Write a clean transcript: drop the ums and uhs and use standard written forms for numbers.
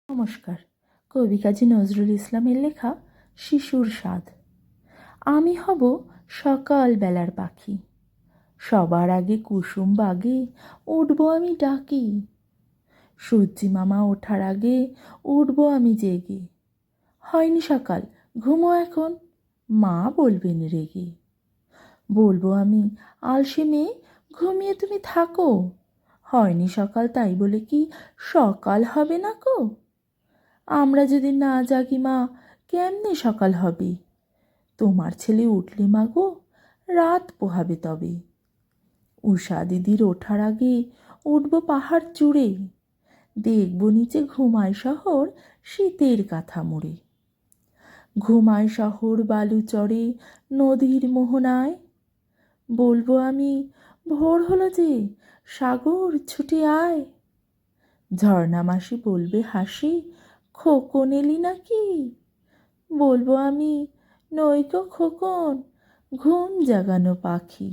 নমস্কার। কবি কাজী নজরুল ইসলামের লেখা শিশুর স্বাদ। আমি হব সকালবেলার পাখি, সবার আগে কুসুম বাগে উঠব আমি ডাকি। সূর্যি মামা ওঠার আগে উঠব আমি জেগে। হয়নি সকাল, ঘুমো এখন, মা বলবেন রেগে। বলবো আমি, আলসে মেয়ে, ঘুমিয়ে তুমি থাকো। হয়নি সকাল, তাই বলে কি সকাল হবে না কো? আমরা যদি না জাগি মা, কেমনে সকাল হবে? তোমার ছেলে উঠলে মা গো, রাত পোহাবে তবে। উষা দিদির ওঠার আগে উঠব পাহাড় চূড়ে, দেখব নিচে ঘুমায় শহর শীতের কাঁথা মুড়ে। ঘুমায় শহর বালু চড়ে নদীর মোহনায়। বলবো আমি, ভোর হলো যে, সাগর ছুটে আয়। ঝর্ণা মাসি বলবে হাসি, খোকন এলি নাকি? বলবো আমি, নইকো খোকন, ঘুম জাগানো পাখি।